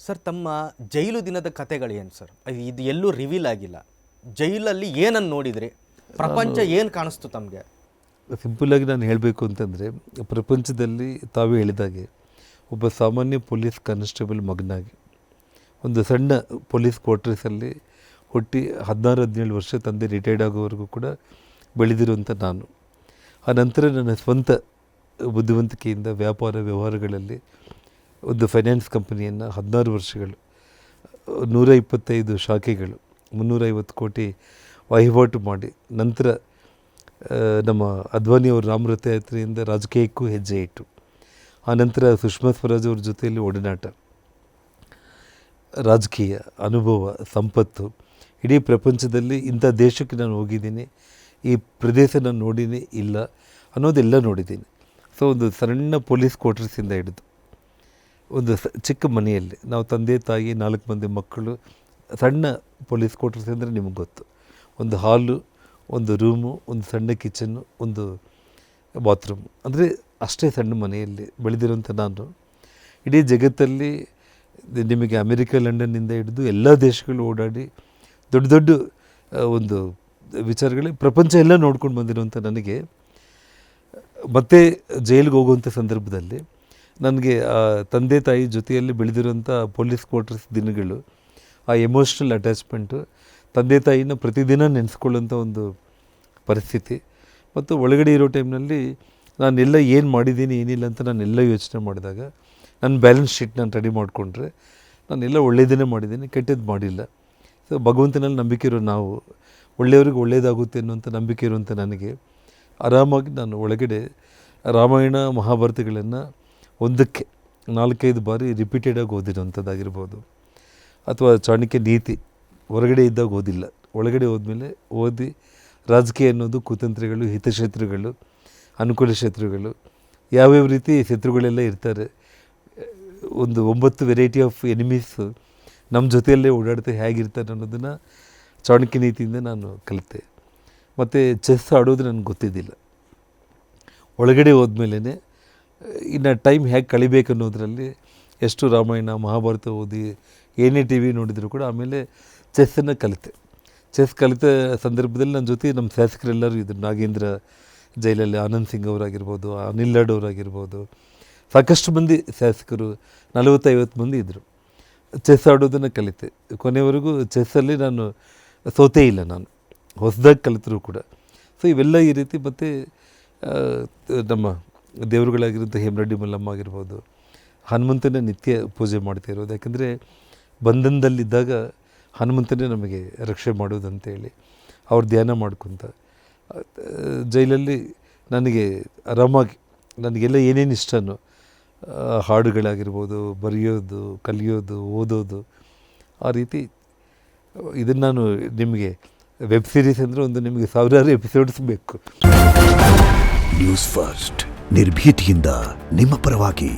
Sir, ತಮ್ಮ ಜೈಲು ದಿನದ ಕತೆಗಳೇನು sir? ಇದು ಎಲ್ಲೂ ರಿವೀಲ್ ಆಗಿಲ್ಲ. ಜೈಲಲ್ಲಿ ಏನನ್ನು ನೋಡಿದ್ರಿ? ಪ್ರಪಂಚ ಏನು ಕಾಣಿಸ್ತು ತಮಗೆ? ಸಿಂಪಲ್ಲಾಗಿ ನಾನು ಹೇಳಬೇಕು ಅಂತಂದರೆ, ಪ್ರಪಂಚದಲ್ಲಿ ತಾವೇ ಹೇಳಿದಾಗೆ ಒಬ್ಬ ಸಾಮಾನ್ಯ ಪೊಲೀಸ್ ಕಾನ್ಸ್ಟೇಬಲ್ ಮಗನಾಗಿ ಒಂದು ಸಣ್ಣ ಪೊಲೀಸ್ ಕ್ವಾರ್ಟರ್ಸಲ್ಲಿ ಹುಟ್ಟಿ 16-17 ವರ್ಷ ತಂದೆ ರಿಟೈರ್ಡ್ ಆಗೋವರೆಗೂ ಕೂಡ ಬೆಳೆದಿರುವಂಥ ನಾನು, ಆ ನಂತರ ನನ್ನ ಸ್ವಂತ ಬುದ್ಧಿವಂತಿಕೆಯಿಂದ ವ್ಯಾಪಾರ ವ್ಯವಹಾರಗಳಲ್ಲಿ ಒಂದು ಫೈನಾನ್ಸ್ ಕಂಪನಿಯನ್ನು 16 ವರ್ಷಗಳು, 125 ಶಾಖೆಗಳು, 350 ಕೋಟಿ ವಹಿವಾಟು ಮಾಡಿ, ನಂತರ ನಮ್ಮ ಅದ್ವಾನಿಯವರು ರಾಮರಥಯಾತ್ರೆಯಿಂದ ರಾಜಕೀಯಕ್ಕೂ ಹೆಜ್ಜೆ ಇಟ್ಟು, ಆನಂತರ ಸುಷ್ಮಾ ಸ್ವರಾಜ್ ಅವ್ರ ಜೊತೆಯಲ್ಲಿ ಒಡನಾಟ, ರಾಜಕೀಯ ಅನುಭವ, ಸಂಪತ್ತು, ಇಡೀ ಪ್ರಪಂಚದಲ್ಲಿ ಇಂಥ ದೇಶಕ್ಕೆ ನಾನು ಹೋಗಿದ್ದೀನಿ, ಈ ಪ್ರದೇಶ ನಾನು ನೋಡಿನೇ ಇಲ್ಲ ಅನ್ನೋದೆಲ್ಲ ನೋಡಿದ್ದೀನಿ. ಸೊ ಒಂದು ಸಣ್ಣ ಪೊಲೀಸ್ ಕ್ವಾರ್ಟರ್ಸಿಂದ ಹಿಡಿದು ಒಂದು ಚಿಕ್ಕ ಮನೆಯಲ್ಲಿ ನಾವು ತಂದೆ ತಾಯಿ 4 ಮಂದಿ ಮಕ್ಕಳು, ಸಣ್ಣ ಪೊಲೀಸ್ ಕ್ವಾರ್ಟರ್ಸ್ ಅಂದರೆ ನಿಮಗೆ ಗೊತ್ತು, ಒಂದು ಹಾಲು, ಒಂದು ರೂಮು, ಒಂದು ಸಣ್ಣ ಕಿಚನ್ನು, ಒಂದು ಬಾತ್ರೂಮ್, ಅಂದರೆ ಅಷ್ಟೇ ಸಣ್ಣ ಮನೆಯಲ್ಲಿ ಬೆಳೆದಿರೋಂಥ ನಾನು ಇಡೀ ಜಗತ್ತಲ್ಲಿ ನಿಮಗೆ ಅಮೆರಿಕ, ಲಂಡನ್ನಿಂದ ಹಿಡಿದು ಎಲ್ಲ ದೇಶಗಳು ಓಡಾಡಿ ದೊಡ್ಡ ದೊಡ್ಡ ಒಂದು ವಿಚಾರಗಳು ಪ್ರಪಂಚ ಎಲ್ಲ ನೋಡ್ಕೊಂಡು ಬಂದಿರುವಂಥ ನನಗೆ ಮತ್ತೆ ಜೈಲಿಗೆ ಹೋಗುವಂಥ ಸಂದರ್ಭದಲ್ಲಿ ನನಗೆ ಆ ತಂದೆ ತಾಯಿ ಜೊತೆಯಲ್ಲಿ ಬೆಳೆದಿರುವಂಥ ಪೊಲೀಸ್ ಕ್ವಾರ್ಟರ್ಸ್ ದಿನಗಳು, ಆ ಎಮೋಷ್ನಲ್ ಅಟ್ಯಾಚ್ಮೆಂಟು, ತಂದೆ ತಾಯಿನ ಪ್ರತಿದಿನ ನೆನೆಸ್ಕೊಳ್ಳೋಂಥ ಒಂದು ಪರಿಸ್ಥಿತಿ, ಮತ್ತು ಒಳಗಡೆ ಇರೋ ಟೈಮ್ನಲ್ಲಿ ನಾನೆಲ್ಲ ಏನು ಮಾಡಿದ್ದೀನಿ ಏನಿಲ್ಲ ಅಂತ ನಾನೆಲ್ಲ ಯೋಚನೆ ಮಾಡಿದಾಗ ನನ್ನ ಬ್ಯಾಲೆನ್ಸ್ ಶೀಟ್ ನಾನು ರೆಡಿ ಮಾಡಿಕೊಂಡ್ರೆ ನಾನೆಲ್ಲ ಒಳ್ಳೆಯದನ್ನೇ ಮಾಡಿದ್ದೀನಿ, ಕೆಟ್ಟದ್ದು ಮಾಡಿಲ್ಲ. ಸೊ ಭಗವಂತನಲ್ಲಿ ನಂಬಿಕೆ ಇರೋ ನಾವು, ಒಳ್ಳೆಯವ್ರಿಗೆ ಒಳ್ಳೆಯದಾಗುತ್ತೆ ಅನ್ನೋಂಥ ನಂಬಿಕೆ ಇರುವಂಥ ನನಗೆ ಆರಾಮಾಗಿ ನಾನು ಒಳಗಡೆ ರಾಮಾಯಣ ಮಹಾಭಾರತಗಳನ್ನು ಒಂದಕ್ಕೆ 4-5 ಬಾರಿ ರಿಪೀಟೆಡಾಗಿ ಓದಿರೋಂಥದ್ದಾಗಿರ್ಬೋದು, ಅಥವಾ ಚಾಣಕ್ಯ ನೀತಿ ಹೊರಗಡೆ ಇದ್ದಾಗ ಓದಿಲ್ಲ, ಒಳಗಡೆ ಹೋದ್ಮೇಲೆ ಓದಿ ರಾಜಕೀಯ ಅನ್ನೋದು ಕುತಂತ್ರಿಗಳು, ಹಿತಶತ್ರುಗಳು, ಅನುಕೂಲ ಶತ್ರುಗಳು, ಯಾವ್ಯಾವ ರೀತಿ ಶತ್ರುಗಳೆಲ್ಲ ಇರ್ತಾರೆ, ಒಂದು 9 ವೆರೈಟಿ ಆಫ್ ಎನಿಮೀಸು ನಮ್ಮ ಜೊತೆಯಲ್ಲೇ ಓಡಾಡ್ತಾ ಹೇಗಿರ್ತಾರೆ ಅನ್ನೋದನ್ನು ಚಾಣಕ್ಯ ನೀತಿಯಿಂದ ನಾನು ಕಲಿತೆ. ಮತ್ತು ಚೆಸ್ ಆಡೋದು ನನಗೆ ಗೊತ್ತಿದ್ದಿಲ್ಲ, ಒಳಗಡೆ ಹೋದ್ಮೇಲೆ ಇನ್ನು ಟೈಮ್ ಹೇಗೆ ಕಳಿಬೇಕು ಅನ್ನೋದರಲ್ಲಿ ಎಷ್ಟು ರಾಮಾಯಣ ಮಹಾಭಾರತ ಓದಿ ಏನೇ ಟಿ ವಿ ನೋಡಿದರೂ ಕೂಡ ಆಮೇಲೆ ಚೆಸ್ಸನ್ನು ಕಲಿತೆ. ಚೆಸ್ ಕಲಿತ ಸಂದರ್ಭದಲ್ಲಿ ನನ್ನ ಜೊತೆ ನಮ್ಮ ಶಾಸಕರೆಲ್ಲರೂ ಇದ್ದರು. ನಾಗೇಂದ್ರ ಜೈಲಲ್ಲಿ ಆನಂದ್ ಸಿಂಗ್ ಅವರಾಗಿರ್ಬೋದು, ಅನಿಲ್ ಲಾಡ್ ಅವರಾಗಿರ್ಬೋದು, ಸಾಕಷ್ಟು ಮಂದಿ ಶಾಸಕರು, 40-50 ಮಂದಿ ಇದ್ದರು. ಚೆಸ್ ಆಡೋದನ್ನು ಕಲಿತೆ. ಕೊನೆಯವರೆಗೂ ಚೆಸ್ಸಲ್ಲಿ ನಾನು ಸೋತೇ ಇಲ್ಲ, ನಾನು ಹೊಸದಾಗಿ ಕಲಿತರೂ ಕೂಡ. ಸೊ ಇವೆಲ್ಲ ಈ ರೀತಿ. ಮತ್ತು ನಮ್ಮ ದೇವರುಗಳಾಗಿರೋಂಥ ಹೇಮರೆಡ್ಡಿ ಮಲ್ಲಮ್ಮ ಆಗಿರ್ಬೋದು, ಹನುಮಂತನ ನಿತ್ಯ ಪೂಜೆ ಮಾಡ್ತಾ ಇರೋದು. ಯಾಕಂದರೆ ಬಂಧನದಲ್ಲಿದ್ದಾಗ ಹನುಮಂತನೇ ನಮಗೆ ರಕ್ಷೆ ಮಾಡೋದಂತೇಳಿ ಅವ್ರು ಧ್ಯಾನ ಮಾಡ್ಕೊತ ಜೈಲಲ್ಲಿ ನನಗೆ ಆರಾಮಾಗಿ ನನಗೆಲ್ಲ ಏನೇನು ಇಷ್ಟನೋ, ಹಾಡುಗಳಾಗಿರ್ಬೋದು, ಬರೆಯೋದು, ಕಲಿಯೋದು, ಓದೋದು, ಆ ರೀತಿ. ಇದನ್ನು ನಾನು ನಿಮಗೆ ವೆಬ್ ಸೀರೀಸ್ ಅಂದರೆ ಒಂದು ನಿಮಗೆ 1000 ಎಪಿಸೋಡ್ಸ್ ಬೇಕು. ನ್ಯೂಸ್ ಫಸ್ಟ್, ನಿರ್ಭೀತಿಯಿಂದ ನಿಮ್ಮ ಪರವಾಗಿ.